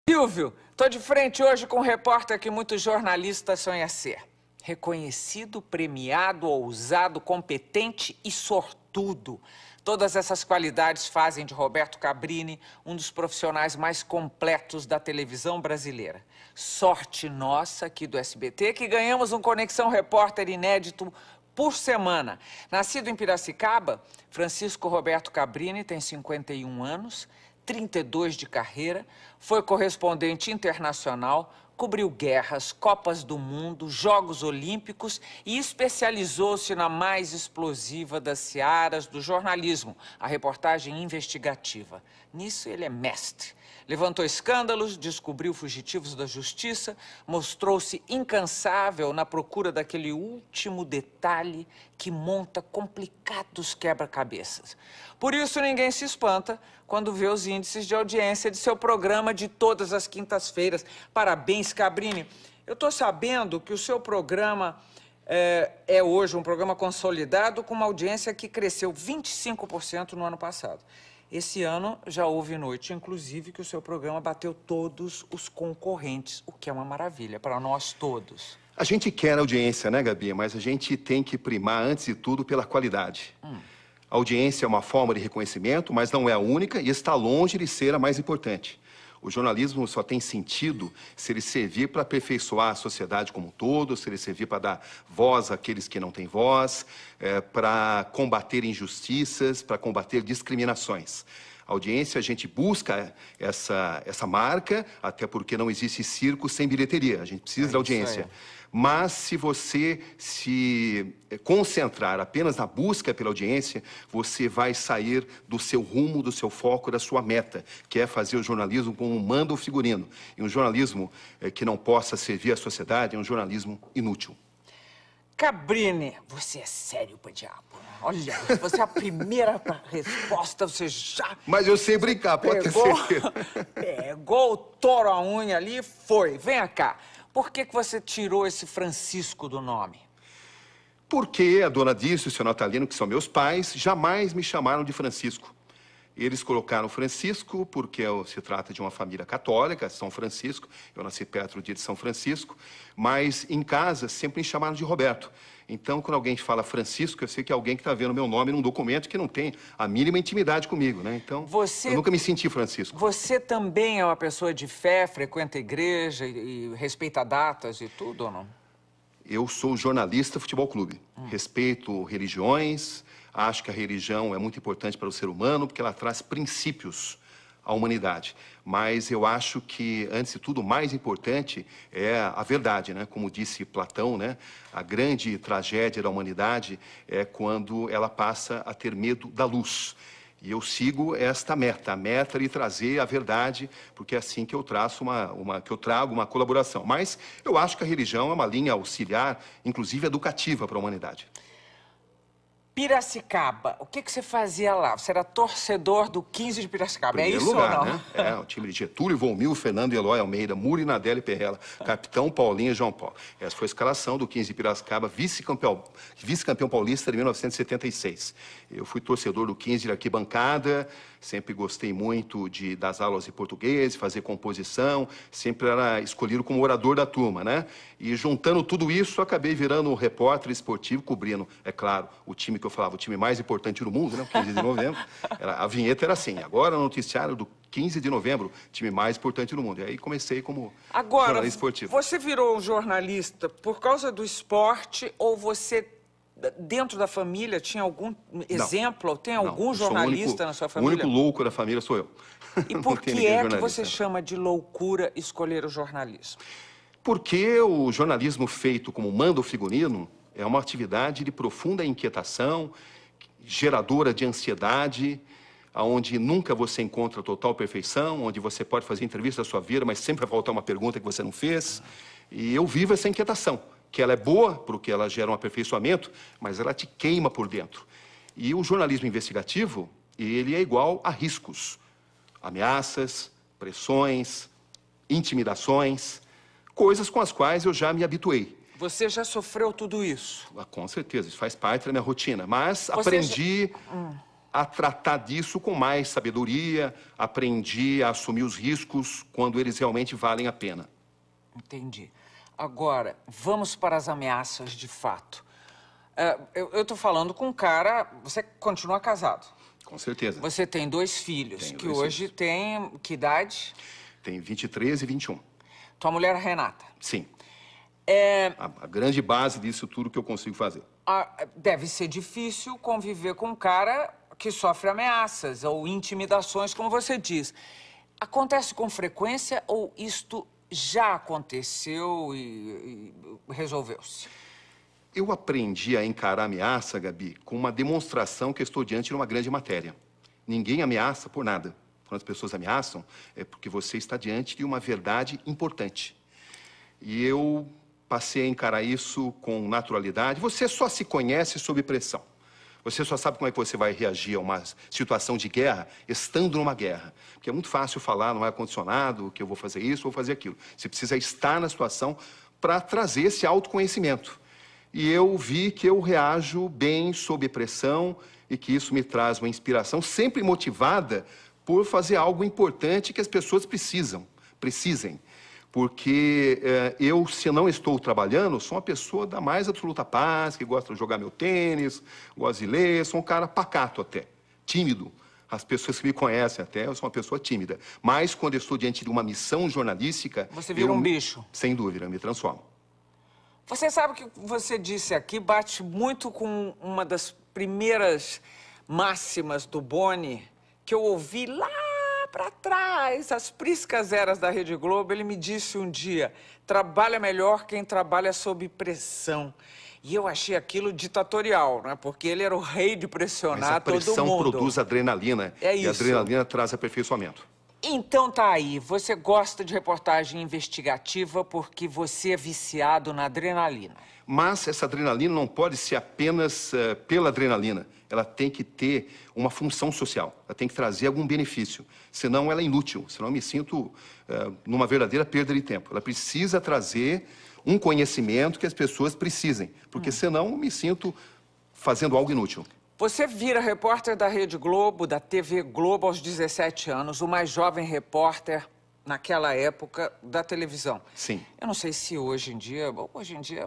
Silvio, tô de frente hoje com um repórter que muitos jornalistas sonham ser. Reconhecido, premiado, ousado, competente e sortudo. Todas essas qualidades fazem de Roberto Cabrini um dos profissionais mais completos da televisão brasileira. Sorte nossa aqui do SBT que ganhamos um Conexão Repórter inédito por semana. Nascido em Piracicaba, Francisco Roberto Cabrini tem 51 anos, 32 de carreira, foi correspondente internacional, cobriu guerras, Copas do Mundo, Jogos Olímpicos e especializou-se na mais explosiva das searas do jornalismo, a reportagem investigativa. Nisso ele é mestre. Levantou escândalos, descobriu fugitivos da justiça, mostrou-se incansável na procura daquele último detalhe que monta complicados quebra-cabeças. Por isso, ninguém se espanta quando vê os índices de audiência de seu programa de todas as quintas-feiras. Parabéns, Cabrini. Eu estou sabendo que o seu programa é hoje um programa consolidado com uma audiência que cresceu 25% no ano passado. Esse ano já houve noite, inclusive, que o seu programa bateu todos os concorrentes, o que é uma maravilha para nós todos. A gente quer audiência, né, Gabi? Mas a gente tem que primar, antes de tudo, pela qualidade. A audiência é uma forma de reconhecimento, mas não é a única e está longe de ser a mais importante. O jornalismo só tem sentido se ele servir para aperfeiçoar a sociedade como um todo, se ele servir para dar voz àqueles que não têm voz, para combater injustiças, para combater discriminações. A audiência, a gente busca essa marca, até porque não existe circo sem bilheteria. A gente precisa da audiência. Mas se você se concentrar apenas na busca pela audiência, você vai sair do seu rumo, do seu foco, da sua meta, que é fazer o jornalismo como manda o figurino. E um jornalismo que não possa servir à sociedade é um jornalismo inútil. Cabrini, você é sério pra diabo. Olha, você é a primeira resposta, você já... Mas eu sei brincar, pode ter certeza. Pegou o touro à unha ali e foi. Vem cá, por que você tirou esse Francisco do nome? Porque a dona Dirce e o seu Natalino, que são meus pais, jamais me chamaram de Francisco. Eles colocaram Francisco porque se trata de uma família católica, São Francisco. Eu nasci perto do dia de São Francisco, mas em casa sempre me chamaram de Roberto. Então, quando alguém fala Francisco, eu sei que é alguém que está vendo meu nome num documento que não tem a mínima intimidade comigo, né? Então, eu nunca me senti Francisco. Você também é uma pessoa de fé, frequenta a igreja e respeita datas e tudo, ou não? Eu sou jornalista futebol clube. Respeito religiões. Acho que a religião é muito importante para o ser humano, porque ela traz princípios à humanidade. Mas eu acho que, antes de tudo, o mais importante é a verdade, né? Como disse Platão, né? A grande tragédia da humanidade é quando ela passa a ter medo da luz. E eu sigo esta meta, a meta de trazer a verdade, porque é assim que eu traço que eu trago uma colaboração. Mas eu acho que a religião é uma linha auxiliar, inclusive educativa para a humanidade. Piracicaba, o que você fazia lá? Você era torcedor do 15 de Piracicaba, é isso lugar, ou não? Né? O time de Getúlio, Volmil, Fernando Eloy Almeida, Muri, Nadelli Perrella, Capitão Paulinho e João Paulo. Essa foi a escalação do 15 de Piracicaba, vice-campeão paulista de 1976. Eu fui torcedor do 15 de arquibancada, sempre gostei muito das aulas de português, fazer composição, sempre era escolhido como orador da turma, né? E juntando tudo isso, acabei virando um repórter esportivo, cobrindo, é claro, o time que eu falava, o time mais importante do mundo, né? O 15 de novembro. A vinheta era assim, agora no noticiário do 15 de novembro, time mais importante do mundo. E aí comecei como jornalista esportivo. Você virou um jornalista por causa do esporte ou você, dentro da família, tinha algum exemplo? Ou tem algum jornalista na sua família? O único louco da família sou eu. E por que é que você chama de loucura escolher o jornalismo? Porque o jornalismo feito como manda o figurino é uma atividade de profunda inquietação, geradora de ansiedade, onde nunca você encontra total perfeição, onde você pode fazer entrevista da sua vida, mas sempre vai faltar uma pergunta que você não fez. E eu vivo essa inquietação, que ela é boa, porque ela gera um aperfeiçoamento, mas ela te queima por dentro. E o jornalismo investigativo, ele é igual a riscos, ameaças, pressões, intimidações, coisas com as quais eu já me habituei. Você já sofreu tudo isso? Com certeza, isso faz parte da minha rotina. Mas aprendi a tratar disso com mais sabedoria, aprendi a assumir os riscos quando eles realmente valem a pena. Entendi. Agora, vamos para as ameaças de fato. Eu tô falando com um cara... Você continua casado? Com certeza. Você tem 2 filhos, Tenho que 2 hoje filhos. têm que idade? Tem 23 e 21. Tua mulher é Renata. Sim. A grande base disso tudo que eu consigo fazer. Deve ser difícil conviver com um cara que sofre ameaças ou intimidações, como você diz. Acontece com frequência ou isto já aconteceu e resolveu-se? Eu aprendi a encarar a ameaça, Gabi, com uma demonstração que eu estou diante de uma grande matéria. Ninguém ameaça por nada. Quando as pessoas ameaçam, é porque você está diante de uma verdade importante. E eu passei a encarar isso com naturalidade. Você só se conhece sob pressão. Você só sabe como é que você vai reagir a uma situação de guerra estando numa guerra. Porque é muito fácil falar no ar-condicionado que eu vou fazer isso, vou fazer aquilo. Você precisa estar na situação para trazer esse autoconhecimento. E eu vi que eu reajo bem sob pressão e que isso me traz uma inspiração sempre motivada por fazer algo importante que as pessoas precisem. Porque eu, se não estou trabalhando, sou uma pessoa da mais absoluta paz, que gosta de jogar meu tênis, gosta de ler, sou um cara pacato até, tímido. As pessoas que me conhecem até, eu sou uma pessoa tímida. Mas quando eu estou diante de uma missão jornalística... Você vira um bicho. Sem dúvida, eu me transformo. Você sabe que o que você disse aqui bate muito com uma das primeiras máximas do Boni, que eu ouvi lá para trás, as priscas eras da Rede Globo. Ele me disse um dia, trabalha melhor quem trabalha sob pressão. E eu achei aquilo ditatorial, né? Porque ele era o rei de pressionar todo mundo. Mas a pressão produz adrenalina. É isso. E a adrenalina traz aperfeiçoamento. Então tá aí, você gosta de reportagem investigativa porque você é viciado na adrenalina. Mas essa adrenalina não pode ser apenas pela adrenalina. Ela tem que ter uma função social. Ela tem que trazer algum benefício. Senão ela é inútil. Senão eu me sinto numa verdadeira perda de tempo. Ela precisa trazer um conhecimento que as pessoas precisem. Porque senão eu me sinto fazendo algo inútil. Você vira repórter da Rede Globo, da TV Globo aos 17 anos, o mais jovem repórter naquela época da televisão. Sim. Eu não sei se hoje em dia,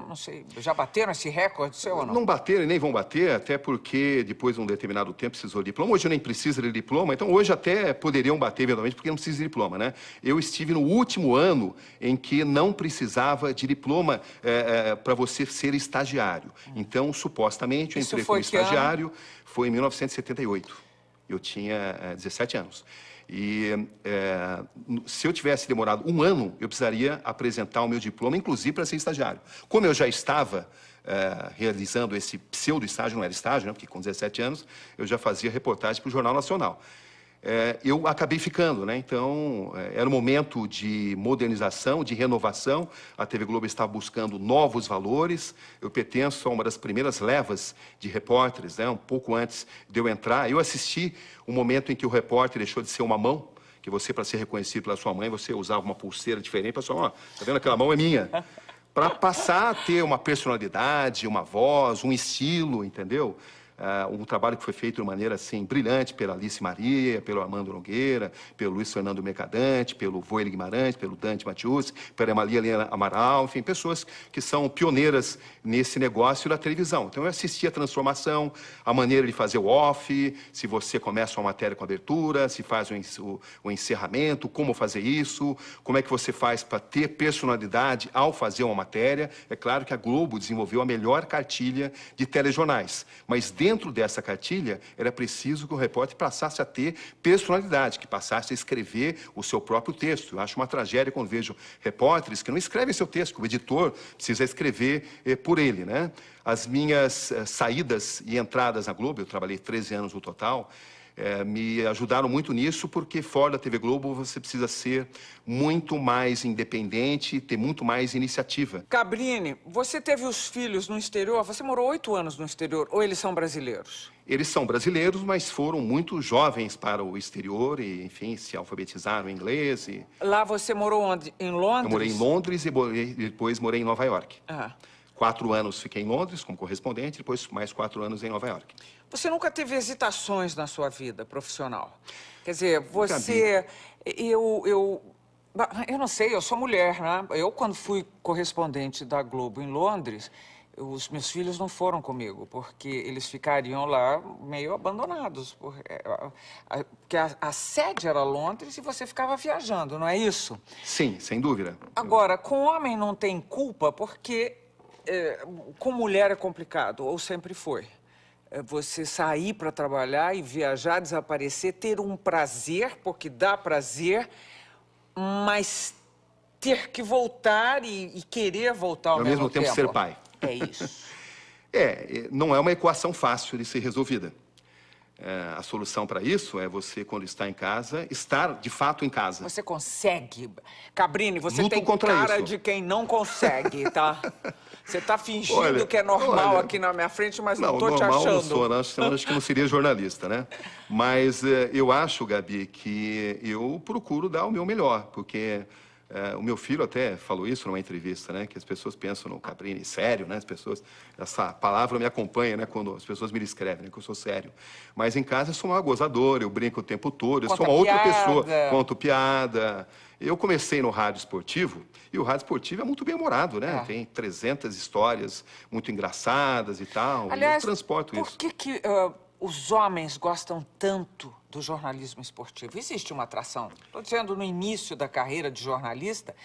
não sei, já bateram esse recorde seu ou não? Não bateram e nem vão bater, até porque depois de um determinado tempo precisou de diploma. Hoje eu nem preciso de diploma, então hoje até poderiam bater eventualmente porque não precisa de diploma, né? Eu estive no último ano em que não precisava de diploma para você ser estagiário. Então, supostamente, eu entrei como estagiário, foi em 1978. Eu tinha 17 anos. E se eu tivesse demorado um ano, eu precisaria apresentar o meu diploma, inclusive para ser estagiário. Como eu já estava realizando esse pseudo-estágio, não era estágio, né, porque com 17 anos eu já fazia reportagem para o Jornal Nacional. Eu acabei ficando, né? Então, era um momento de modernização, de renovação. A TV Globo estava buscando novos valores. Eu pertenço a uma das primeiras levas de repórteres, né? Um pouco antes de eu entrar. Eu assisti o momento em que o repórter deixou de ser uma mão, que você, para ser reconhecido pela sua mãe, você usava uma pulseira diferente. Pessoal, ó, tá vendo aquela mão é minha? Para passar a ter uma personalidade, uma voz, um estilo, entendeu? Um trabalho que foi feito de maneira assim brilhante pela Alice Maria, pelo Armando Nogueira, pelo Luiz Fernando Mercadante, pelo Voile Guimarães, pelo Dante Matiusi, pela Maria Helena Amaral, enfim, pessoas que são pioneiras nesse negócio da televisão. Então eu assisti a transformação, a maneira de fazer o off, se você começa uma matéria com abertura, se faz o encerramento, como fazer isso, como é que você faz para ter personalidade ao fazer uma matéria. É claro que a Globo desenvolveu a melhor cartilha de telejornais, mas dentro dessa cartilha, era preciso que o repórter passasse a ter personalidade, que passasse a escrever o seu próprio texto. Eu acho uma tragédia quando vejo repórteres que não escrevem seu texto, que o editor precisa escrever por ele, né? As minhas saídas e entradas na Globo, eu trabalhei 13 anos no total, me ajudaram muito nisso, porque fora da TV Globo você precisa ser muito mais independente, ter muito mais iniciativa. Cabrini, você teve os filhos no exterior, você morou 8 anos no exterior, ou eles são brasileiros? Eles são brasileiros, mas foram muito jovens para o exterior e, enfim, se alfabetizaram em inglês. Lá você morou onde? Em Londres? Eu morei em Londres e depois morei em Nova York. 4 anos fiquei em Londres como correspondente, depois mais 4 anos em Nova York. Você nunca teve hesitações na sua vida profissional? Quer dizer, Gabi, eu não sei, eu sou mulher, né? Eu, quando fui correspondente da Globo em Londres, os meus filhos não foram comigo, porque eles ficariam lá meio abandonados. Porque a sede era Londres e você ficava viajando, não é isso? sim, sem dúvida. Agora, com homem não tem culpa, porque com mulher é complicado, ou sempre foi. Você sair para trabalhar e viajar, desaparecer, ter um prazer, porque dá prazer, mas ter que voltar e querer voltar ao mesmo tempo. Ao mesmo tempo ser pai. É isso. Não é uma equação fácil de ser resolvida. A solução para isso é você, quando está em casa, estar de fato em casa. Você consegue. Cabrini, você Luto tem contra cara isso. de quem não consegue, tá? Você tá fingindo que é normal aqui na minha frente, mas não tô te achando. Não sou, não. Senão acho que não seria jornalista, né? Mas eu acho, Gabi, que eu procuro dar o meu melhor, porque o meu filho até falou isso numa entrevista, né? Que as pessoas pensam no Cabrini sério, né? Essa palavra me acompanha, né? Quando as pessoas me descrevem, né? Que eu sou sério. Mas em casa eu sou uma gozadora, eu brinco o tempo todo, eu sou uma outra pessoa, conto piada. Eu comecei no rádio esportivo, e o rádio esportivo é muito bem-humorado, né? Tem 300 histórias muito engraçadas e tal. Aliás, eu transporto isso. Por que os homens gostam tanto do jornalismo esportivo? Existe uma atração. Estou dizendo, no início da carreira de jornalista,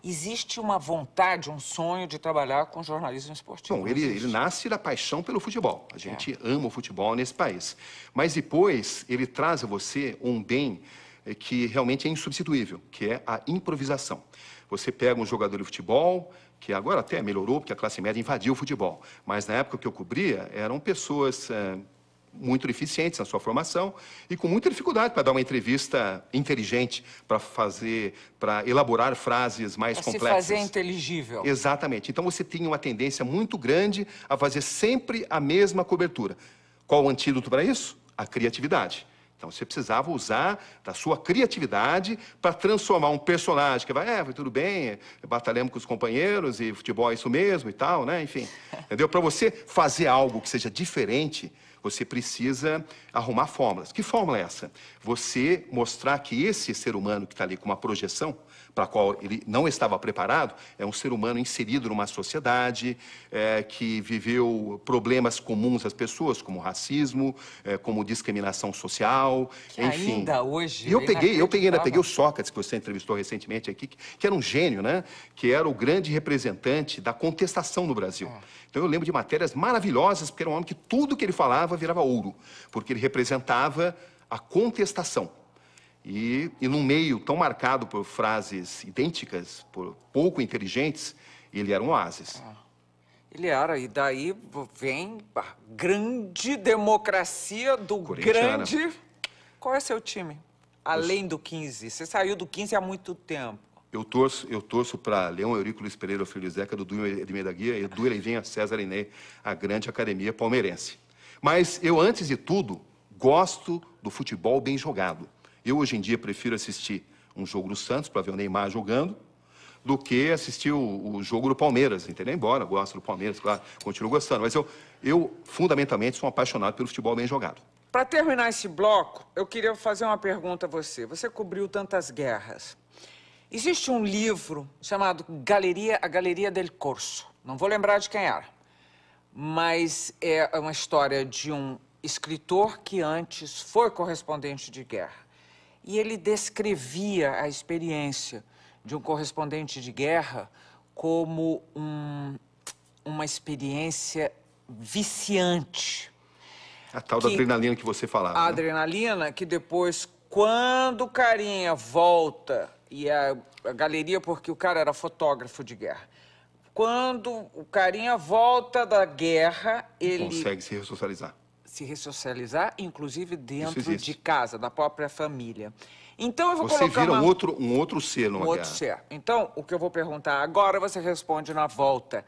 existe uma vontade, um sonho de trabalhar com jornalismo esportivo. Bom, ele nasce da paixão pelo futebol. A gente ama o futebol nesse país. Mas depois, ele traz a você um bem que realmente é insubstituível, que é a improvisação. Você pega um jogador de futebol, que agora até melhorou, porque a classe média invadiu o futebol. Mas na época que eu cobria, eram pessoas muito deficientes na sua formação e com muita dificuldade para dar uma entrevista inteligente, para elaborar frases mais complexas. Se fazer inteligível. Exatamente. Então você tinha uma tendência muito grande a fazer sempre a mesma cobertura. Qual o antídoto para isso? A criatividade. Então, você precisava usar da sua criatividade para transformar um personagem que vai tudo bem, batalhamos com os companheiros e futebol é isso mesmo e tal, né? Enfim, entendeu? Para você fazer algo que seja diferente, você precisa arrumar fórmulas. Que fórmula é essa? Você mostrar que esse ser humano que está ali com uma projeção, para a qual ele não estava preparado, é um ser humano inserido numa sociedade, que viveu problemas comuns às pessoas, como racismo, como discriminação social, que enfim. Ainda hoje. E eu peguei o Sócrates, que você entrevistou recentemente aqui, que era um gênio, né? Que era o grande representante da contestação no Brasil. Então eu lembro de matérias maravilhosas, porque era um homem que tudo que ele falava virava ouro, porque ele representava a contestação. E num meio tão marcado por frases idênticas, por pouco inteligentes, ele era um oásis. Ele era, e daí vem a grande democracia do grande... Qual é seu time? Além do 15. Você saiu do 15 há muito tempo. Eu torço para Leão Eurico Luiz Pereira, Filho Zeca, Dudu Edmir da Guia, Edu Eleivinha, César Inei, a grande academia palmeirense. Mas eu, antes de tudo, gosto do futebol bem jogado. Eu, hoje em dia, prefiro assistir um jogo do Santos, para ver o Neymar jogando, do que assistir o jogo do Palmeiras, entendeu? Embora eu gosto do Palmeiras, claro, continuo gostando. Mas eu, fundamentalmente, sou um apaixonado pelo futebol bem jogado. Para terminar esse bloco, eu queria fazer uma pergunta a você. Você cobriu tantas guerras. Existe um livro chamado A Galeria del Corso. Não vou lembrar de quem era. Mas é uma história de um escritor que antes foi correspondente de guerra. E ele descrevia a experiência de um correspondente de guerra como uma experiência viciante. A tal da adrenalina que você falava. A adrenalina que depois, quando o carinha volta, e a galeria, porque o cara era fotógrafo de guerra, quando o carinha volta da guerra, ele... consegue se ressocializar. Se ressocializar, inclusive dentro de casa, da própria família. Então, eu vou você colocar vira um outro ser numa guerra. outro ser. Então, o que eu vou perguntar agora, você responde na volta.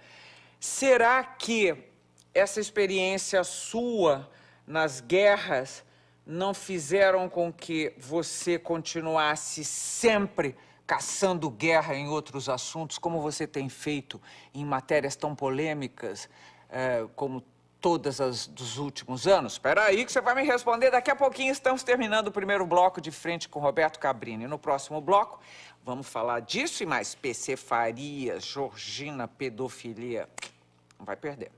Será que essa experiência sua nas guerras não fizeram com que você continuasse sempre caçando guerra em outros assuntos, como você tem feito em matérias tão polêmicas como todas as dos últimos anos? Espera aí que você vai me responder. Daqui a pouquinho estamos terminando o primeiro bloco de Frente com Roberto Cabrini. No próximo bloco, vamos falar disso e mais. PC Farias, Georgina, pedofilia. Não vai perder.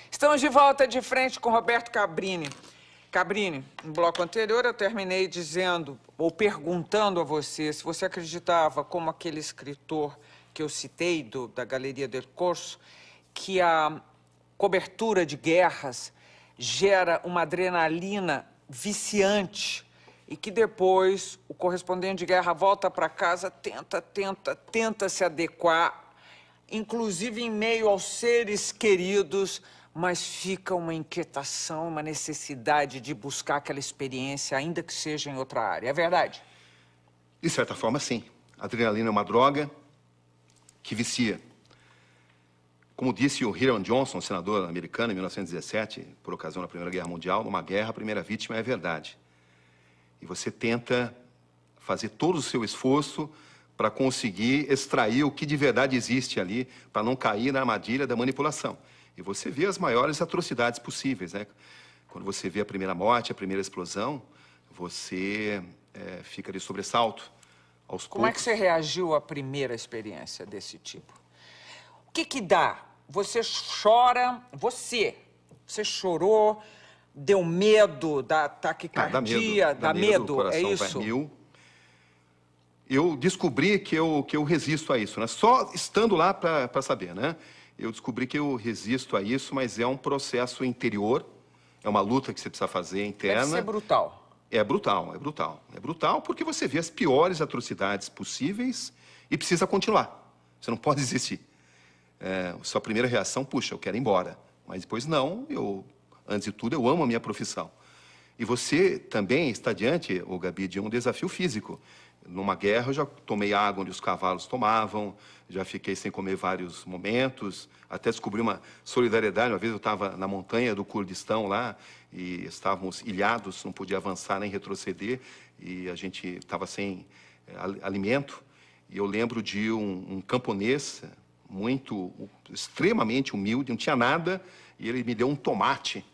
Estamos de volta de frente com Roberto Cabrini. Cabrini, no bloco anterior eu terminei dizendo, ou perguntando a você, se você acreditava, como aquele escritor que eu citei, da Galeria del Corso, que a cobertura de guerras gera uma adrenalina viciante e que depois o correspondente de guerra volta para casa, tenta se adequar, inclusive em meio aos seres queridos, mas fica uma inquietação, uma necessidade de buscar aquela experiência, ainda que seja em outra área. É verdade? De certa forma, sim. A adrenalina é uma droga que vicia. Como disse o Hiram Johnson, senador americano, em 1917, por ocasião da Primeira Guerra Mundial, numa guerra, a primeira vítima é a verdade. E você tenta fazer todo o seu esforço para conseguir extrair o que de verdade existe ali, para não cair na armadilha da manipulação. E você vê as maiores atrocidades possíveis, né? Quando você vê a primeira morte, a primeira explosão, você fica de sobressalto. Aos poucos. Como é que você reagiu à primeira experiência desse tipo? O que dá? Você chora, você chorou, deu medo, dá taquicardia, dá medo, o coração é isso? vai mil. Eu descobri que eu resisto a isso, né? Só estando lá para saber, né? Eu descobri que eu resisto a isso, mas é um processo interior, é uma luta que você precisa fazer interna. Deve ser brutal. É brutal, é brutal. É brutal porque você vê as piores atrocidades possíveis e precisa continuar. Você não pode desistir. Sua primeira reação, puxa, eu quero ir embora. Mas depois não, antes de tudo, eu amo a minha profissão. E você também está diante, Gabi, de um desafio físico. Numa guerra, eu já tomei água onde os cavalos tomavam, já fiquei sem comer vários momentos, até descobri uma solidariedade. Uma vez eu estava na montanha do Kurdistão lá, e estávamos ilhados, não podia avançar nem retroceder, e a gente estava sem alimento. E eu lembro de um camponês extremamente humilde, não tinha nada, e ele me deu um tomate.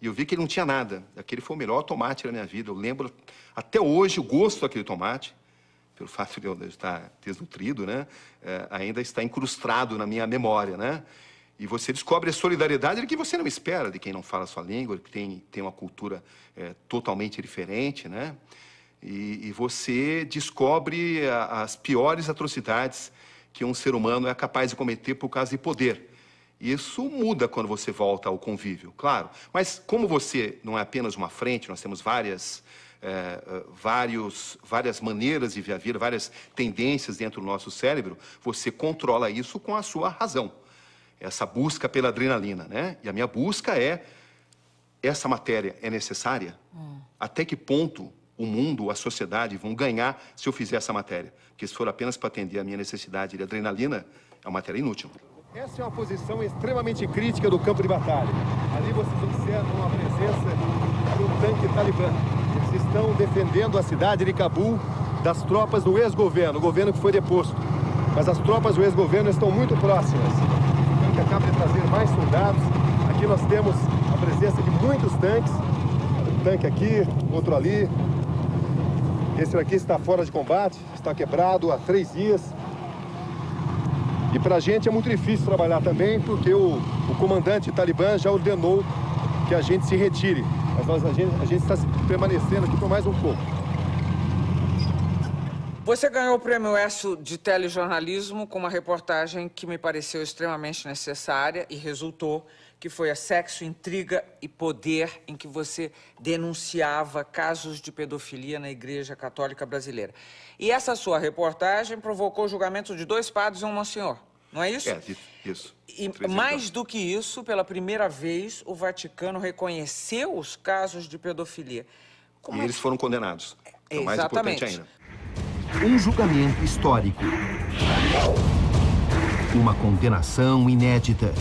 E eu vi que ele não tinha nada. Aquele foi o melhor tomate da minha vida. Eu lembro até hoje o gosto daquele tomate, pelo fato de eu estar desnutrido, né? Ainda está incrustado na minha memória, né? E você descobre a solidariedade que você não espera de quem não fala a sua língua, que tem uma cultura totalmente diferente, né? E você descobre as piores atrocidades que um ser humano é capaz de cometer por causa de poder. E isso muda quando você volta ao convívio, claro. Mas como você não é apenas uma frente, nós temos várias maneiras de ver a vida, várias tendências dentro do nosso cérebro, você controla isso com a sua razão. Essa busca pela adrenalina, né? E a minha busca essa matéria é necessária? Até que ponto o mundo, a sociedade vão ganhar se eu fizer essa matéria? Porque se for apenas para atender a minha necessidade de adrenalina, é uma matéria inútil. Essa é uma posição extremamente crítica do campo de batalha. Ali vocês observam a presença de um tanque talibã. Eles estão defendendo a cidade de Cabul das tropas do ex-governo, o governo que foi deposto. Mas as tropas do ex-governo estão muito próximas. O tanque acaba de trazer mais soldados. Aqui nós temos a presença de muitos tanques. Um tanque aqui, outro ali. Esse aqui está fora de combate, está quebrado há 3 dias. E para a gente é muito difícil trabalhar também, porque o comandante talibã já ordenou que a gente se retire. Mas a gente está permanecendo aqui por mais um pouco. Você ganhou o Prêmio ESSO de telejornalismo com uma reportagem que me pareceu extremamente necessária e resultou, que foi a Sexo, Intriga e Poder, em que você denunciava casos de pedofilia na Igreja Católica Brasileira. E essa sua reportagem provocou o julgamento de 2 padres e um monsenhor. não é isso? Isso. E mais do que isso, pela primeira vez, o Vaticano reconheceu os casos de pedofilia. E eles foram condenados. É o mais importante ainda. Um julgamento histórico. Uma condenação inédita.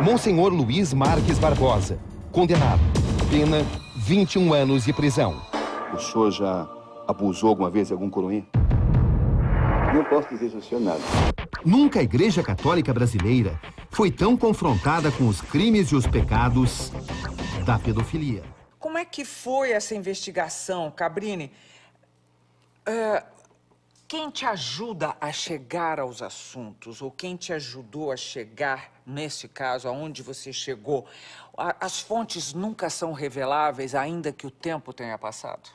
Monsenhor Luiz Marques Barbosa, condenado. Pena 21 anos de prisão. O senhor já abusou alguma vez de algum coroinha? Não posso dizer ao senhor nada. Nunca a Igreja Católica Brasileira foi tão confrontada com os crimes e os pecados da pedofilia. Como é que foi essa investigação, Cabrini? Quem te ajuda a chegar aos assuntos? Ou quem te ajudou a chegar, nesse caso, aonde você chegou? As fontes nunca são reveláveis, ainda que o tempo tenha passado?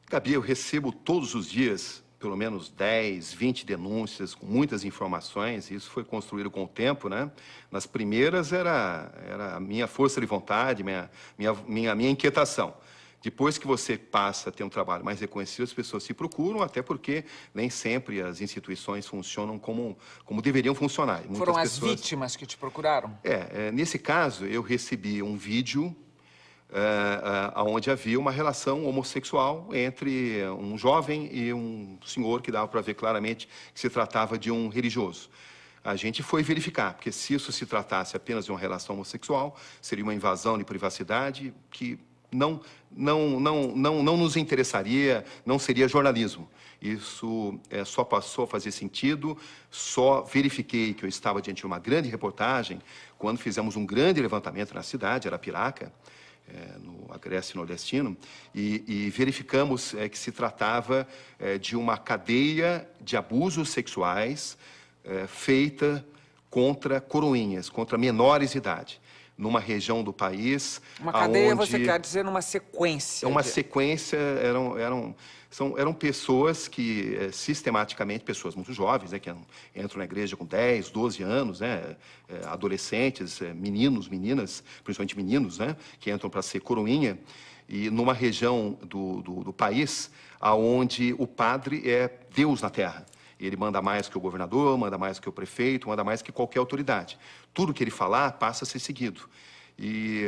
Gabi, eu recebo todos os dias pelo menos 10, 20 denúncias com muitas informações. Isso foi construído com o tempo, né? Nas primeiras era a minha força de vontade, minha inquietação. Depois que você passa a ter um trabalho mais reconhecido, as pessoas se procuram, até porque nem sempre as instituições funcionam como deveriam funcionar. Foram as vítimas que te procuraram? Nesse caso, eu recebi um vídeo onde havia uma relação homossexual entre um jovem e um senhor que dava para ver claramente que se tratava de um religioso. A gente foi verificar, porque se isso se tratasse apenas de uma relação homossexual, seria uma invasão de privacidade que não nos interessaria, não seria jornalismo. Isso só passou a fazer sentido, só verifiquei que eu estava diante de uma grande reportagem quando fizemos um grande levantamento na cidade, Arapiraca, no Agreste Nordestino, e verificamos que se tratava de uma cadeia de abusos sexuais feita contra coroinhas, contra menores de idade, numa região do país. Uma cadeia, você quer dizer numa sequência? Uma sequência, eram pessoas que, sistematicamente, pessoas muito jovens, né, que entram na igreja com 10, 12 anos, né, adolescentes, meninos, meninas, principalmente meninos, né, que entram para ser coroinha, e numa região do país onde o padre é Deus na terra. Ele manda mais que o governador, manda mais que o prefeito, manda mais que qualquer autoridade. Tudo que ele falar passa a ser seguido. E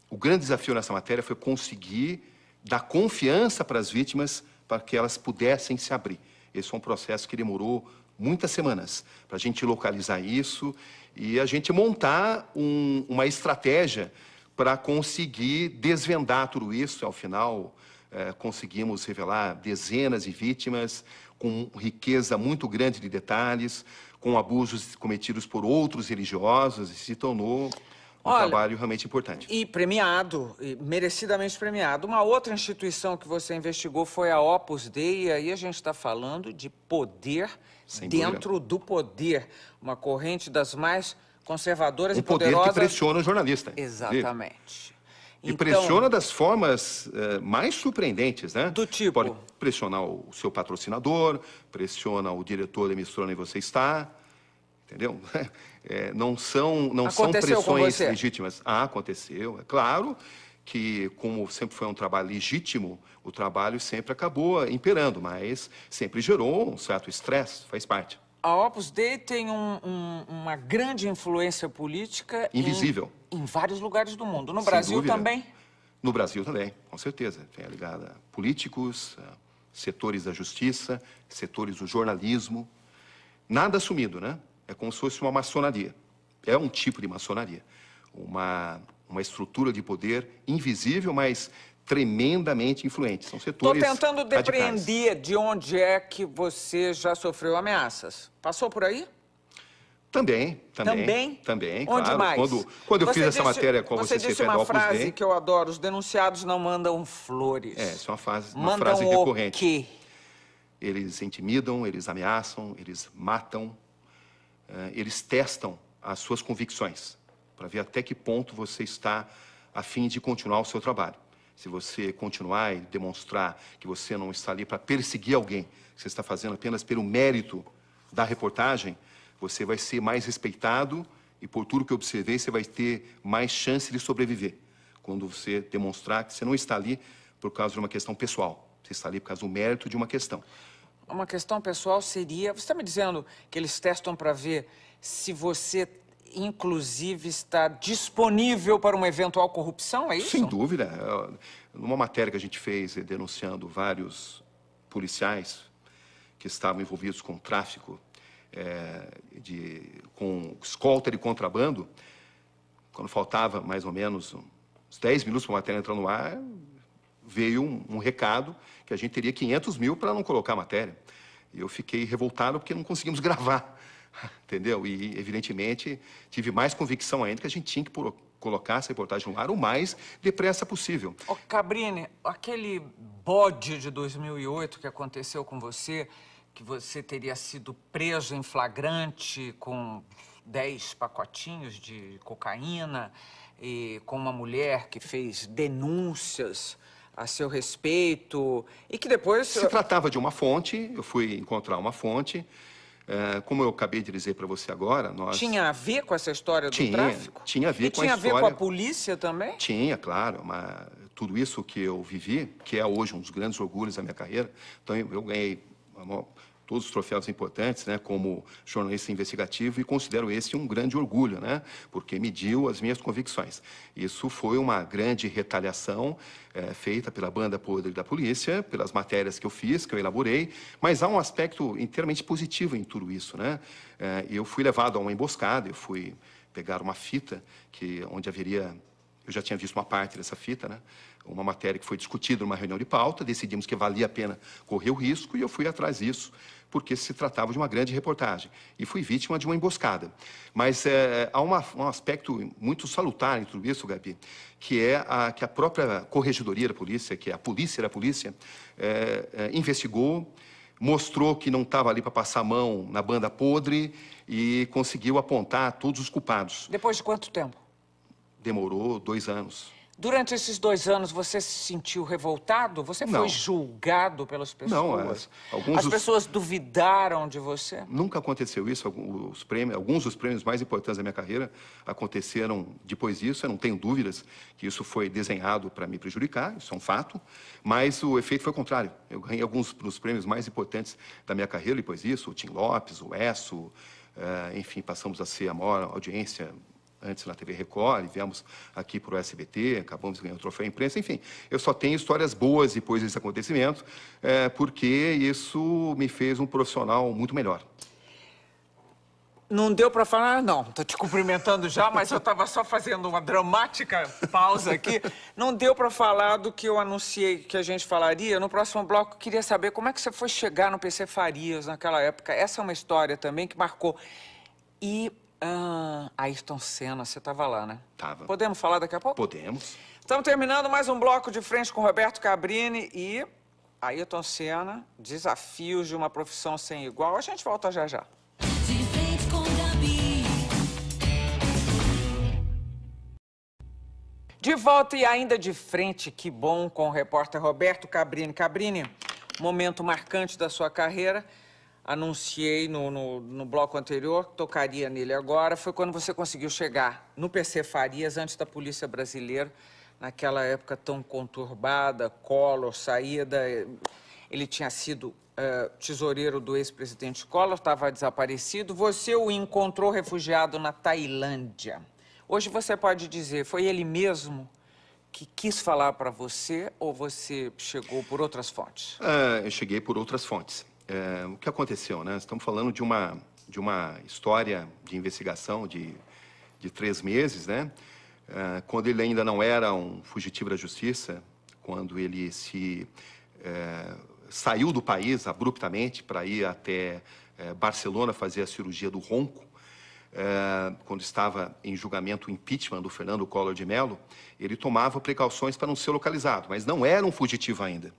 o grande desafio nessa matéria foi conseguir dar confiança para as vítimas para que elas pudessem se abrir. Esse foi um processo que demorou muitas semanas para a gente localizar isso e a gente montar uma estratégia para conseguir desvendar tudo isso. Ao final, conseguimos revelar dezenas de vítimas com riqueza muito grande de detalhes, com abusos cometidos por outros religiosos, e se tornou um trabalho realmente importante. E premiado, e merecidamente premiado. Uma outra instituição que você investigou foi a Opus Dei, e aí a gente está falando de poder dentro do poder. Uma corrente das mais conservadoras e poderosas. Um poder que pressiona o jornalista. Exatamente. E pressiona das formas mais surpreendentes, né? Do tipo? Pode pressionar o seu patrocinador, pressiona o diretor da emissora onde você está, entendeu? Não são pressões legítimas. Aconteceu. É claro que, como sempre foi um trabalho legítimo, o trabalho sempre acabou imperando, mas sempre gerou um certo estresse, faz parte. A Opus Dei tem uma grande influência política invisível em vários lugares do mundo. No Brasil também? No Brasil também, com certeza. Tem ligada a políticos, setores da justiça, setores do jornalismo. Nada assumido, né? É como se fosse uma maçonaria. É um tipo de maçonaria. Uma estrutura de poder invisível, mas tremendamente influente. São setores radicais. Estou tentando depreender de onde é que você já sofreu ameaças. Passou por aí? Também. Onde claro. mais? Quando eu fiz essa matéria com você disse uma frase que eu adoro: os denunciados não mandam flores. Isso é uma frase recorrente. O quê? Eles intimidam, eles ameaçam, eles matam, eles testam as suas convicções para ver até que ponto você está a fim de continuar o seu trabalho. Se você continuar e demonstrar que você não está ali para perseguir alguém, que você está fazendo apenas pelo mérito da reportagem, você vai ser mais respeitado e, por tudo que eu observei, você vai ter mais chance de sobreviver. Quando você demonstrar que você não está ali por causa de uma questão pessoal, você está ali por causa do mérito de uma questão. Uma questão pessoal seria... Você está me dizendo que eles testam para ver se você, inclusive, está disponível para uma eventual corrupção, é isso? Sem dúvida. Numa matéria que a gente fez denunciando vários policiais que estavam envolvidos com tráfico, com escolta e contrabando, quando faltava mais ou menos uns 10 minutos para a matéria entrar no ar, veio um recado que a gente teria 500 mil para não colocar a matéria. E eu fiquei revoltado porque não conseguimos gravar, entendeu? E, evidentemente, tive mais convicção ainda que a gente tinha que colocar essa reportagem no ar o mais depressa possível. Ô, Cabrini, aquele bode de 2008 que aconteceu com você, que você teria sido preso em flagrante com 10 pacotinhos de cocaína e com uma mulher que fez denúncias a seu respeito e que depois... Se tratava de uma fonte, eu fui encontrar uma fonte. Como eu acabei de dizer para você agora, nós... Tinha a ver com essa história do tráfico? Tinha a ver com a história... E tinha a ver com a polícia também? Tinha, claro. Tudo isso que eu vivi, que é hoje um dos grandes orgulhos da minha carreira, então eu ganhei todos os troféus importantes, né, como jornalista investigativo, e considero esse um grande orgulho, né, porque mediu as minhas convicções. Isso foi uma grande retaliação feita pela banda podre da polícia, pelas matérias que eu fiz, que eu elaborei, mas há um aspecto inteiramente positivo em tudo isso, né. Eu fui levado a uma emboscada, eu fui pegar uma fita onde haveria... Eu já tinha visto uma parte dessa fita, né? Uma matéria que foi discutida numa reunião de pauta, decidimos que valia a pena correr o risco e eu fui atrás disso, porque se tratava de uma grande reportagem. E fui vítima de uma emboscada. Mas há um aspecto muito salutar em tudo isso, Gabi, que é que a própria corregedoria da polícia, que é a polícia da polícia, investigou, mostrou que não estava ali para passar a mão na banda podre e conseguiu apontar todos os culpados. Depois de quanto tempo? Demorou 2 anos. Durante esses 2 anos, você se sentiu revoltado? Você foi julgado pelas pessoas? Não, as pessoas duvidaram de você? Nunca aconteceu isso. Alguns dos prêmios mais importantes da minha carreira aconteceram depois disso. Eu não tenho dúvidas que isso foi desenhado para me prejudicar, isso é um fato. Mas o efeito foi o contrário. Eu ganhei alguns dos prêmios mais importantes da minha carreira depois disso. O Tim Lopes, o ESSO, enfim, passamos a ser a maior audiência antes na TV Record, viemos aqui para o SBT, acabamos de ganhar o troféu imprensa, enfim. Eu só tenho histórias boas depois desse acontecimento, porque isso me fez um profissional muito melhor. Não deu para falar, não. Estou te cumprimentando já, mas eu estava só fazendo uma dramática pausa aqui. Não deu para falar do que eu anunciei que a gente falaria. No próximo bloco, eu queria saber como é que você foi chegar no PC Farias naquela época. Essa é uma história também que marcou. E... Ayrton Senna, você estava lá, né? Tava. Podemos falar daqui a pouco? Podemos. Estamos terminando mais um bloco de frente com Roberto Cabrini e Ayrton Senna, desafios de uma profissão sem igual. A gente volta já já. De frente com Gabi. De volta e ainda de frente, que bom, com o repórter Roberto Cabrini. Cabrini, momento marcante da sua carreira. Anunciei no bloco anterior, que tocaria nele agora, foi quando você conseguiu chegar no PC Farias, antes da polícia brasileira, naquela época tão conturbada, Collor, saída. Ele tinha sido tesoureiro do ex-presidente Collor, estava desaparecido. Você o encontrou refugiado na Tailândia. Hoje você pode dizer, foi ele mesmo que quis falar para você ou você chegou por outras fontes? Eu cheguei por outras fontes. O que aconteceu, né? Estamos falando de uma história de investigação de 3 meses, né? Quando ele ainda não era um fugitivo da justiça, quando ele saiu do país abruptamente para ir até Barcelona fazer a cirurgia do ronco, quando estava em julgamento o impeachment do Fernando Collor de Mello, ele tomava precauções para não ser localizado, mas não era um fugitivo ainda.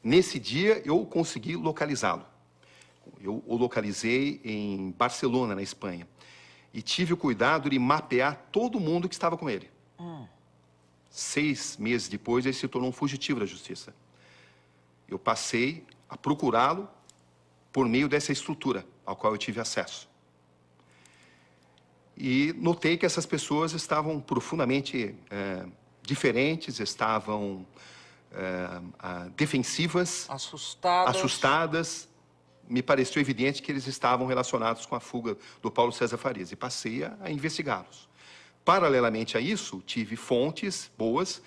Nesse dia, eu consegui localizá-lo. Eu o localizei em Barcelona, na Espanha. E tive o cuidado de mapear todo mundo que estava com ele. 6 meses depois, ele se tornou um fugitivo da justiça. Eu passei a procurá-lo por meio dessa estrutura ao qual eu tive acesso. E notei que essas pessoas estavam profundamente diferentes, estavam defensivas, assustadas, me pareceu evidente que eles estavam relacionados com a fuga do Paulo César Farias e passei a investigá-los. Paralelamente a isso, tive fontes boas.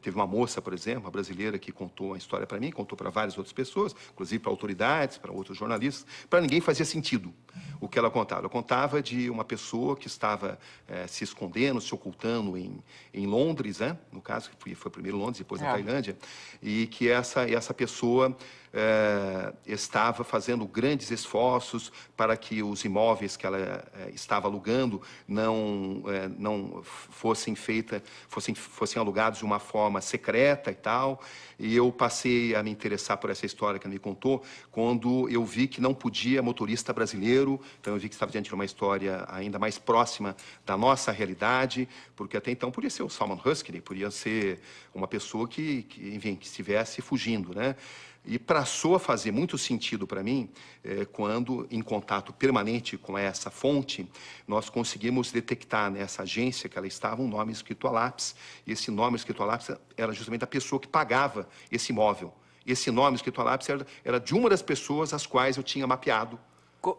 Teve uma moça, por exemplo, uma brasileira, que contou a história para mim, contou para várias outras pessoas, inclusive para autoridades, para outros jornalistas. Para ninguém fazia sentido o que ela contava. Ela contava de uma pessoa que estava se escondendo, se ocultando em Londres, né? No caso, que foi primeiro Londres, depois na Tailândia, e que essa pessoa estava fazendo grandes esforços para que os imóveis que ela estava alugando não fossem alugados de uma forma secreta e tal. E eu passei a me interessar por essa história que ela me contou quando eu vi que não podia motorista brasileiro. Então eu vi que estava diante de uma história ainda mais próxima da nossa realidade, porque até então podia ser o Salman Rushdie, podia ser uma pessoa que estivesse fugindo, né? E passou a fazer muito sentido para mim quando, em contato permanente com essa fonte, nós conseguimos detectar nessa agência que ela estava um nome escrito a lápis. E esse nome escrito a lápis era justamente a pessoa que pagava esse imóvel. Esse nome escrito a lápis era de uma das pessoas às quais eu tinha mapeado.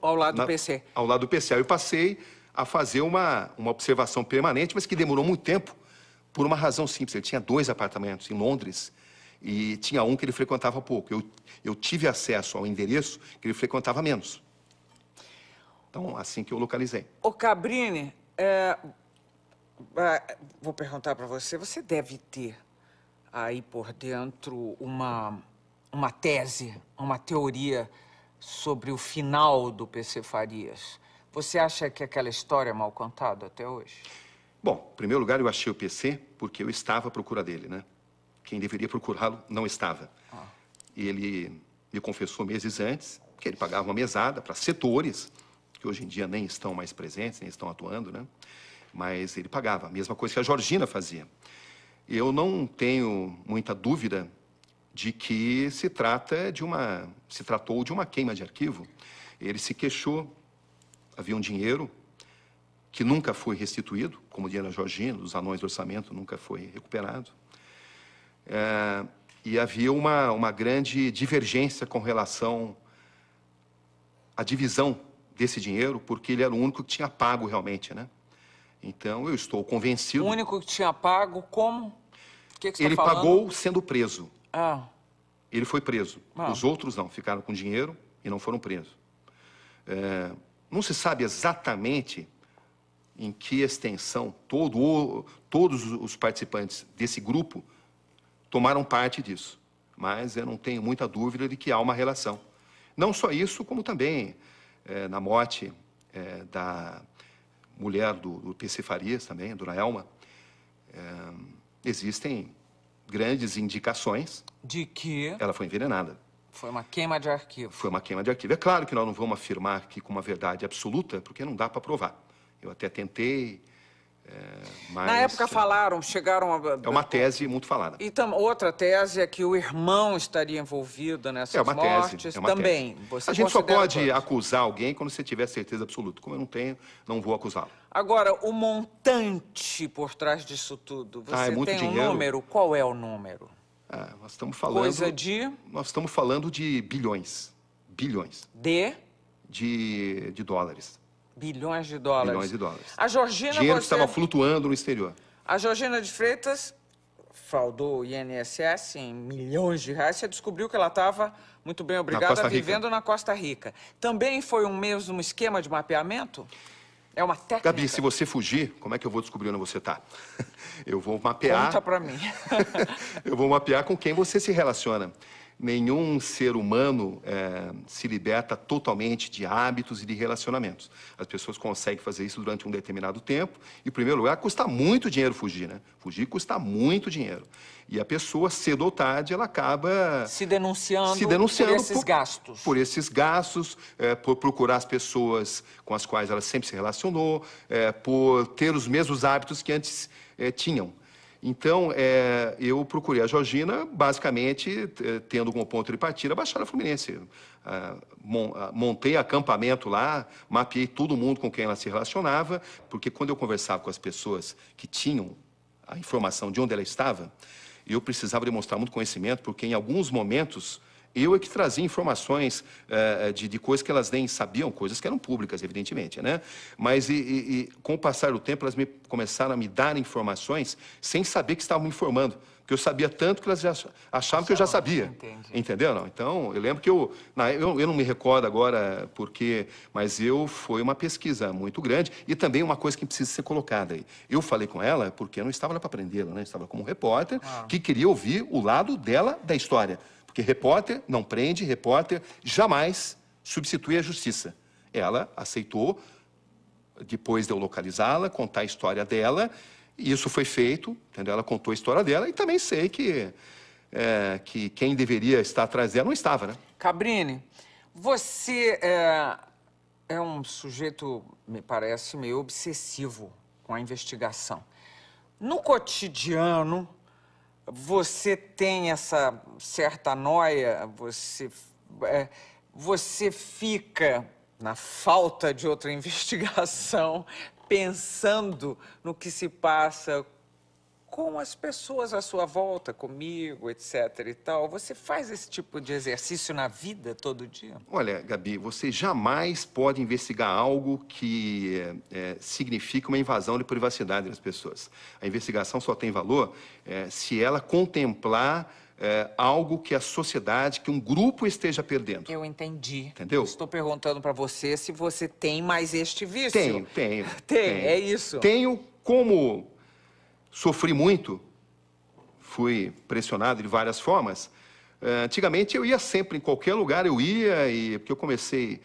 Ao lado do PC. Ao lado do PC. Aí eu passei a fazer uma observação permanente, mas que demorou muito tempo, por uma razão simples. Ele tinha 2 apartamentos em Londres, e tinha um que ele frequentava pouco. Eu tive acesso ao endereço que ele frequentava menos. Então, assim que eu localizei. Ô, Cabrini, vou perguntar para você. Você deve ter aí por dentro uma tese, uma teoria sobre o final do PC Farias. Você acha que aquela história é mal contada até hoje? Bom, em primeiro lugar, eu achei o PC porque eu estava à procura dele, né? Quem deveria procurá-lo não estava. Ele me confessou meses antes que ele pagava uma mesada para setores que hoje em dia nem estão mais presentes, nem estão atuando, né? Mas ele pagava, a mesma coisa que a Georgina fazia. Eu não tenho muita dúvida de que se tratou de uma queima de arquivo. Ele se queixou, havia um dinheiro que nunca foi restituído, como dinheiro da Georgina, dos anões do orçamento, nunca foi recuperado. E havia uma grande divergência com relação à divisão desse dinheiro, porque ele era o único que tinha pago realmente, né? Então, eu estou convencido... O único que tinha pago como? O que você Ele está falando? pagou sendo preso. Ele foi preso. Ah. Os outros não, ficaram com dinheiro e não foram presos. Não se sabe exatamente em que extensão todos os participantes desse grupo tomaram parte disso. Mas eu não tenho muita dúvida de que há uma relação. Não só isso, como também na morte da mulher do PC Farias, também, Dona Elma, existem grandes indicações de que ela foi envenenada. foi uma queima de arquivo. Foi uma queima de arquivo. É claro que nós não vamos afirmar aqui com uma verdade absoluta, porque não dá para provar. Eu até tentei, mas... Na época chegaram a... É uma tese muito falada. E outra tese é que o irmão estaria envolvido nessas mortes. É uma também. tese. Você A gente só pode todos. acusar alguém quando você tiver certeza absoluta. Como eu não tenho, não vou acusá-lo. Agora, o montante por trás disso tudo, você é muito tem um dinheiro. número? Qual é o número? Nós estamos falando... Coisa de... Nós estamos falando de bilhões. Bilhões. De dólares. Bilhões de dólares. Bilhões de dólares. A Georgina... Dinheiro que estava flutuando no exterior. A Georgina de Freitas fraudou o INSS em milhões de reais. Você descobriu que ela estava, muito bem obrigada, vivendo na Costa Rica. Também foi um mesmo esquema de mapeamento? É uma técnica? Gabi, se você fugir, como é que eu vou descobrir onde você está? Eu vou mapear... Conta pra mim. Eu vou mapear com quem você se relaciona. Nenhum ser humano se liberta totalmente de hábitos e de relacionamentos. As pessoas conseguem fazer isso durante um determinado tempo. E, em primeiro lugar, custa muito dinheiro fugir, né? Fugir custa muito dinheiro. E a pessoa, cedo ou tarde, ela acaba... Se denunciando por esses gastos. Por esses gastos, por procurar as pessoas com as quais ela sempre se relacionou, por ter os mesmos hábitos que antes tinham. Então, eu procurei a Georgina, basicamente, tendo como ponto de partida a Baixada Fluminense. Montei acampamento lá, mapeei todo mundo com quem ela se relacionava, porque quando eu conversava com as pessoas que tinham a informação de onde ela estava, eu precisava demonstrar muito conhecimento, porque em alguns momentos Eu é que trazia informações de coisas que elas nem sabiam, coisas que eram públicas, evidentemente, né? Mas com o passar do tempo, elas começaram a me dar informações sem saber que estavam me informando. Porque eu sabia tanto que elas já achavam que eu já sabia. Entendi. Entendeu? Não? Então, eu lembro que eu não me recordo agora porque, mas foi uma pesquisa muito grande e também uma coisa que precisa ser colocada aí. Eu falei com ela porque eu não estava lá para prendê-la, né? Eu estava como repórter que queria ouvir o lado dela da história. Porque repórter não prende, repórter jamais substitui a justiça. Ela aceitou, depois de eu localizá-la, contar a história dela, e isso foi feito, entendeu? Ela contou a história dela, e também sei que quem deveria estar atrás dela não estava, né? Cabrini, você é um sujeito, me parece, meio obsessivo com a investigação. No cotidiano, você tem essa certa noia, você fica, na falta de outra investigação, pensando no que se passa com as pessoas à sua volta, comigo, etc. e tal. Você faz esse tipo de exercício na vida todo dia? Olha, Gabi, você jamais pode investigar algo que significa uma invasão de privacidade das pessoas. A investigação só tem valor se ela contemplar algo que a sociedade, que um grupo esteja perdendo. Eu entendi. Entendeu? Estou perguntando para você se você tem mais este vício. Tenho. É isso. Tenho, como sofri muito, fui pressionado de várias formas. Antigamente eu ia sempre, em qualquer lugar eu ia, porque eu comecei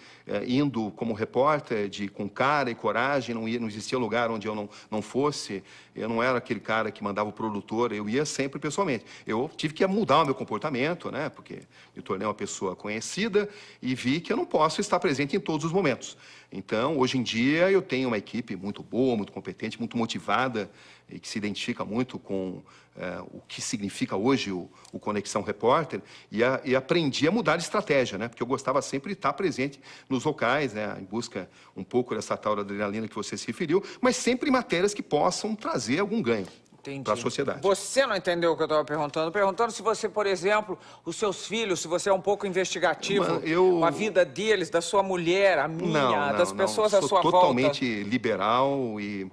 indo como repórter, com cara e coragem, não existia lugar onde eu não fosse. Eu não era aquele cara que mandava o produtor, eu ia sempre pessoalmente. Eu tive que mudar o meu comportamento, né? Porque me tornei uma pessoa conhecida e vi que eu não posso estar presente em todos os momentos. Então, hoje em dia, eu tenho uma equipe muito boa, muito competente, muito motivada e que se identifica muito com o que significa hoje o Conexão Repórter e aprendi a mudar de estratégia, né? Porque eu gostava sempre de estar presente nos locais, né? Em busca um pouco dessa tal da adrenalina que você se referiu, mas sempre em matérias que possam trazer algum ganho para a sociedade. Você não entendeu o que eu estava perguntando? Perguntando se você, por exemplo, os seus filhos, se você é um pouco investigativo com a vida deles, da sua mulher, a minha, das pessoas à sua volta. Sou totalmente liberal e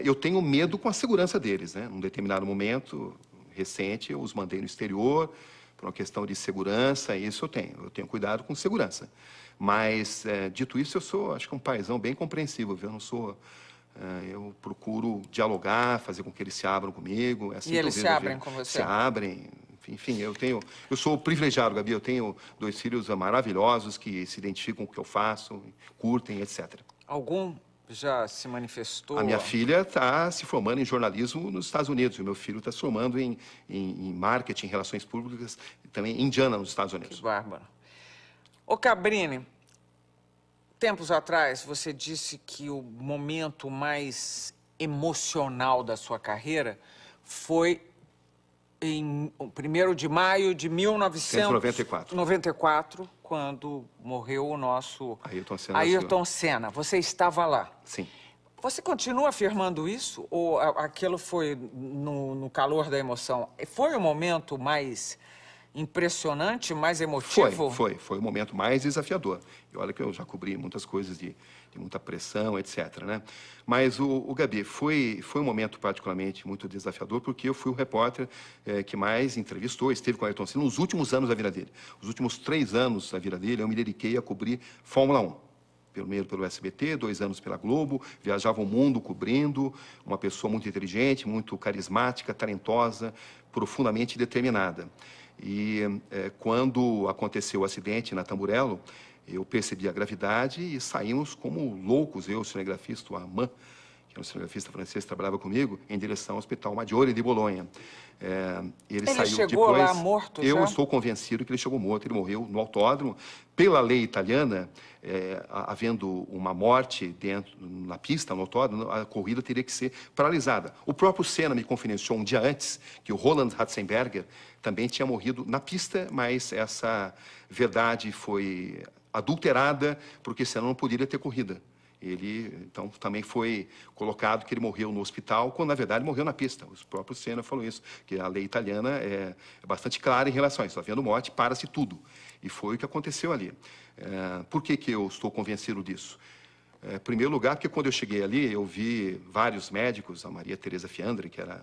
eu tenho medo com a segurança deles, né? Num determinado momento recente, eu os mandei no exterior por uma questão de segurança, isso eu tenho. Eu tenho cuidado com segurança. Mas, dito isso, eu sou, acho que um paizão bem compreensivo, viu? Eu não sou... eu procuro dialogar, fazer com que eles se abram comigo. É assim e eles se abrem com você? Se abrem. Enfim, eu sou privilegiado, Gabi. Eu tenho 2 filhos maravilhosos que se identificam com o que eu faço, curtem, etc. Algum já se manifestou? A minha filha está se formando em jornalismo nos Estados Unidos. E o meu filho está se formando em marketing, relações públicas, também em Indiana, nos Estados Unidos. Que bárbaro. Ô, Cabrini, tempos atrás você disse que o momento mais emocional da sua carreira foi em 1º de maio de 1994, quando morreu o nosso Ayrton Senna. Você estava lá. Sim. Você continua afirmando isso? Ou aquilo foi no calor da emoção? Foi o momento mais impressionante, mais emotivo? Foi o momento mais desafiador. E olha que eu já cobri muitas coisas de muita pressão, etc, né? Mas, Gabi, foi um momento particularmente muito desafiador, porque eu fui o repórter que mais entrevistou, esteve com o Ayrton Senna nos últimos anos da vida dele. Os últimos 3 anos da vida dele, eu me dediquei a cobrir Fórmula 1. Primeiro pelo SBT, 2 anos pela Globo, viajava o mundo cobrindo, uma pessoa muito inteligente, muito carismática, talentosa, profundamente determinada. E quando aconteceu o acidente na Tamburello, eu percebi a gravidade e saímos como loucos, eu, o cinegrafista, o Armand, que é um cinegrafista francês que trabalhava comigo, em direção ao Hospital Maggiore de Bolonha. Ele saiu chegou depois, lá morto eu já? estou convencido que ele chegou morto, ele morreu no autódromo. Pela lei italiana, havendo uma morte na pista, no autódromo, a corrida teria que ser paralisada. O próprio Senna me confidenciou um dia antes que o Roland Ratzenberger também tinha morrido na pista, mas essa verdade foi adulterada, porque Senna não poderia ter corrida. Ele, então, também foi colocado que ele morreu no hospital, quando, na verdade, morreu na pista. O próprio Senna falou isso, que a lei italiana é bastante clara em relação a isso. Havendo morte, para-se tudo. E foi o que aconteceu ali. Por que eu estou convencido disso? Em primeiro lugar, porque quando eu cheguei ali, eu vi vários médicos, a Maria Teresa Fiandre, que era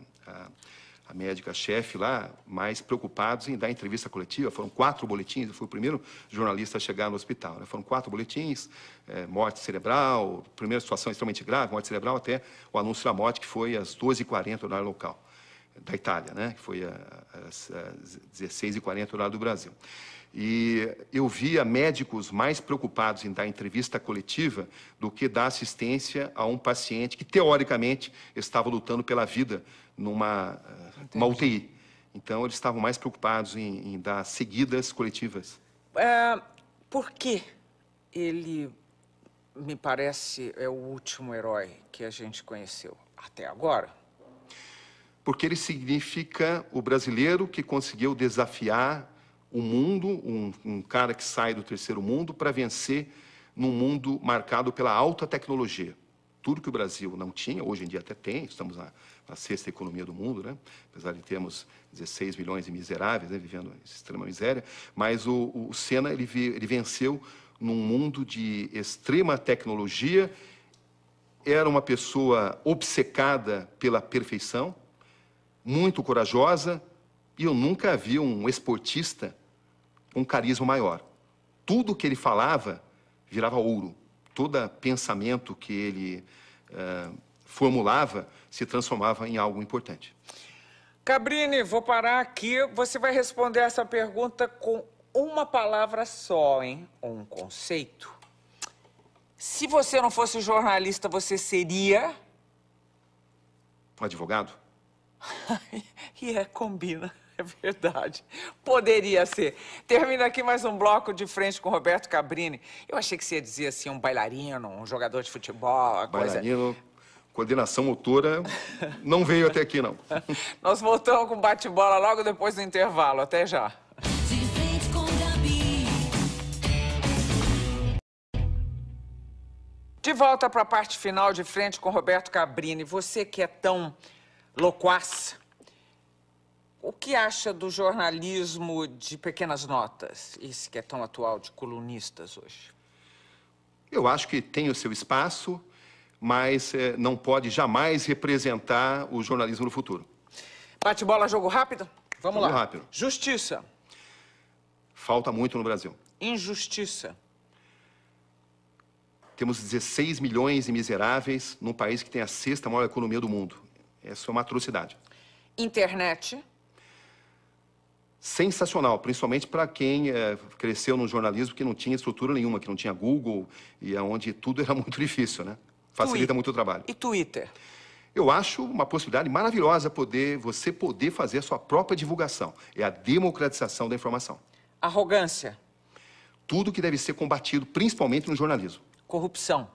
a médica-chefe lá, mais preocupados em dar entrevista coletiva. Foram 4 boletins, eu fui o primeiro jornalista a chegar no hospital, né? Foram 4 boletins, morte cerebral, primeira situação extremamente grave, morte cerebral, até o anúncio da morte, que foi às 12h40, horário local da Itália, né? Que foi às 16h40, horário do Brasil. E eu via médicos mais preocupados em dar entrevista coletiva do que dar assistência a um paciente que, teoricamente, estava lutando pela vida numa UTI. Então, eles estavam mais preocupados em dar seguidas coletivas. Por que ele, me parece, é o último herói que a gente conheceu até agora? Porque ele significa o brasileiro que conseguiu desafiar o mundo, um cara que sai do terceiro mundo para vencer num mundo marcado pela alta tecnologia. Tudo que o Brasil não tinha, hoje em dia até tem, estamos na 6ª economia do mundo, né? Apesar de termos 16 milhões de miseráveis, né? Vivendo em extrema miséria, mas o Senna ele venceu num mundo de extrema tecnologia, era uma pessoa obcecada pela perfeição, muito corajosa, e eu nunca vi um esportista com um carisma maior. Tudo que ele falava virava ouro. Todo pensamento que ele formulava se transformava em algo importante. Cabrini, vou parar aqui. Você vai responder essa pergunta com uma palavra só, hein? Ou um conceito. Se você não fosse jornalista, você seria? Um advogado? Combina. É verdade. Poderia ser. Termina aqui mais um bloco de frente com Roberto Cabrini. Eu achei que você ia dizer assim, um bailarino, um jogador de futebol, uma coisa... Bailarino, coordenação motora, não veio até aqui, não. Nós voltamos com bate-bola logo depois do intervalo. Até já. De frente com Gabi. De volta para a parte final de frente com Roberto Cabrini. Você que é tão loquaz, o que acha do jornalismo de pequenas notas, esse que é tão atual, de colunistas hoje? Eu acho que tem o seu espaço, mas não pode jamais representar o jornalismo no futuro. Bate-bola, jogo rápido? Vamos lá. Jogo rápido. Justiça. Falta muito no Brasil. Injustiça. Temos 16 milhões de miseráveis num país que tem a 6ª maior economia do mundo. Essa é uma atrocidade. Internet. Sensacional, principalmente para quem cresceu no jornalismo que não tinha estrutura nenhuma, que não tinha Google e onde tudo era muito difícil, né? Facilita muito o trabalho. E Twitter? Eu acho uma possibilidade maravilhosa você poder fazer a sua própria divulgação. É a democratização da informação. Arrogância. Tudo que deve ser combatido, principalmente no jornalismo. Corrupção.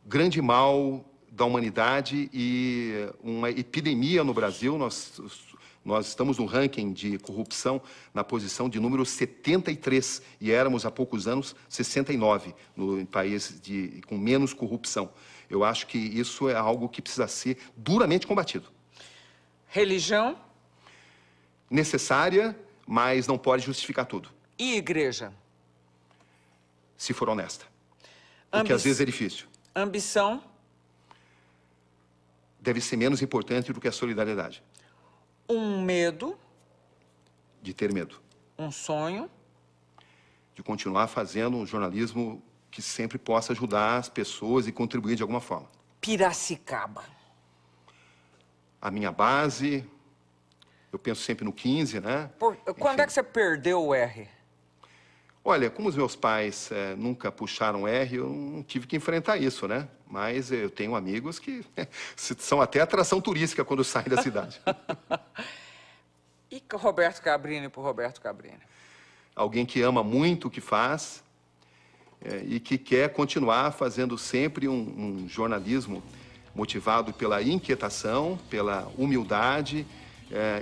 Grande mal da humanidade e uma epidemia no Brasil. Nós estamos no ranking de corrupção na posição de número 73 e éramos há poucos anos 69 no país com menos corrupção. Eu acho que isso é algo que precisa ser duramente combatido. Religião. Necessária, mas não pode justificar tudo. E igreja? Se for honesta. Porque às vezes é difícil. Ambição. Deve ser menos importante do que a solidariedade. Um medo. De ter medo. Um sonho. De continuar fazendo um jornalismo que sempre possa ajudar as pessoas e contribuir de alguma forma. Piracicaba. A minha base, eu penso sempre no 15, né? Quando é que você perdeu o R? Olha, como os meus pais nunca puxaram R, eu não tive que enfrentar isso, né? Mas eu tenho amigos que são até atração turística quando saem da cidade. E Roberto Cabrini por Roberto Cabrini? Alguém que ama muito o que faz e que quer continuar fazendo sempre um jornalismo motivado pela inquietação, pela humildade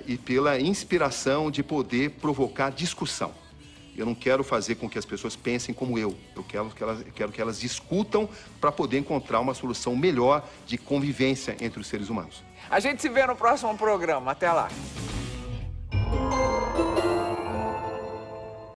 e pela inspiração de poder provocar discussão. Eu não quero fazer com que as pessoas pensem como eu. Eu quero que elas discutam para poder encontrar uma solução melhor de convivência entre os seres humanos. A gente se vê no próximo programa. Até lá.